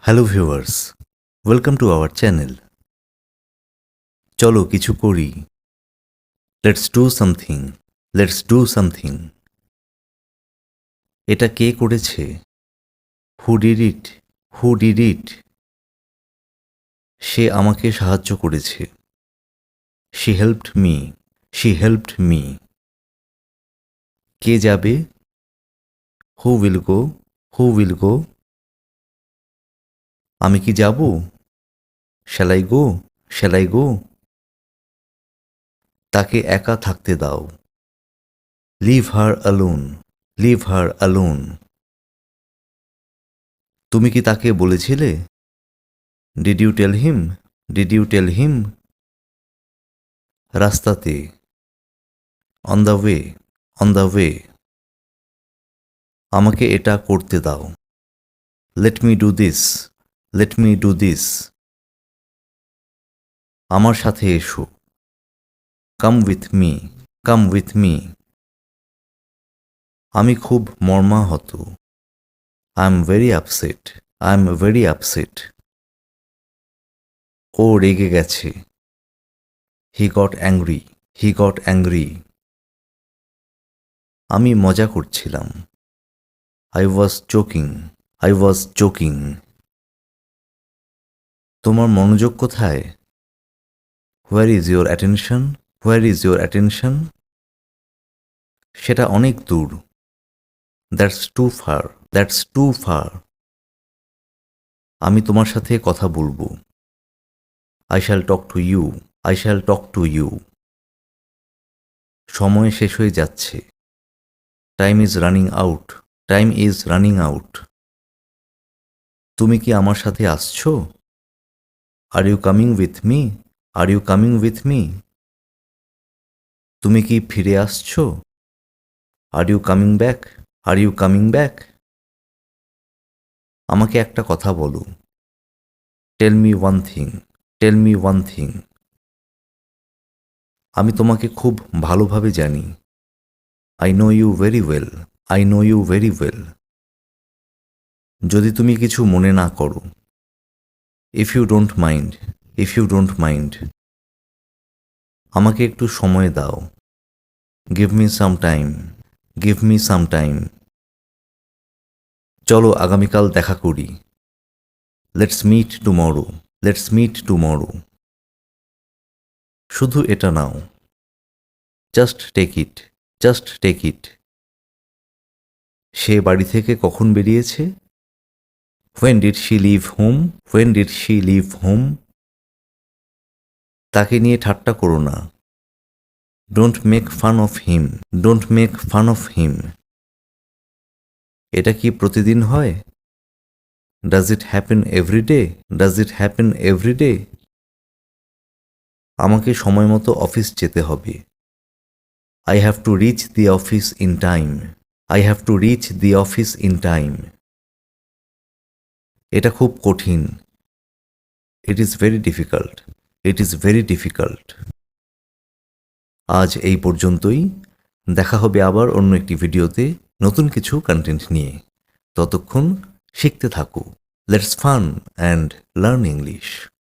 Hello viewers, welcome to our channel. চলো কিছু করি। Let's do something, let's do something. এটা কে করেছে? Who did it? Who did it? সে আমাকে সাহায্য করেছে। She helped me, she helped me. কে যাবে? Who will go, who will go? আমি কি যাব? Shall I go, shall I go? তাকে একা থাকতে দাও। Leave her alone, leave her alone. তুমি কি তাকে বলেছিলে? Did you tell him, did you tell him? রাস্তাতে, on the way, on the way. আমাকে এটা করতে দাও। Let me do this, let me do this. আমার সাথে এসো। Come with me, come with me. আমি খুব মর্মাহত। I am very upset, I am very upset. ও রেগে গেছে। He got angry, he got angry. আমি মজা করছিলাম। I was joking, I was joking. তোমার মনোযোগ কোথায়? Where is your attention, where is your attention? সেটা অনেক দূর। That's too far, that's too far. আমি তোমার সাথে কথা বলবো। I shall talk to you, I shall talk to you. সময় শেষ হয়ে যাচ্ছে। Time is running out, time is running out. তুমি কি আমার সাথে আসছো? Are you coming with me, are you coming with me? তুমি কি ফিরে আসছো? Are you coming back, are you coming back? আমাকে একটা কথা বলো। Tell me one thing, tell me one thing. আমি তোমাকে খুব ভালোভাবে জানি। I know you very well, I know you very well. যদি তুমি কিছু মনে না করো। If you don't mind, if you don't mind. আমাকে একটু সময় দাও। Give me some time, give me some time. চলো আগামীকাল দেখা করি। Let's meet tomorrow, let's meet tomorrow. শুধু এটা নাও। Just take it, just take it. সে বাড়ি থেকে কখন বেরিয়েছে? When did she leave home, when did she leave home? তাকে নিয়ে ঠাট্টা করো না। Don't make fun of him, don't make fun of হিম। এটা কি প্রতিদিন হয়? Does it happen every day, does it happen every day? আমাকে সময় মতো অফিস যেতে হবে। I have to reach the office in time, I have to reach the office in time. এটা খুব কঠিন। It is very difficult, it is very difficult. আজ এই পর্যন্তই। দেখা হবে আবার অন্য একটি ভিডিওতে নতুন কিছু কন্টেন্ট নিয়ে। ততক্ষণ শিখতে থাকো। Let's fun and learn English.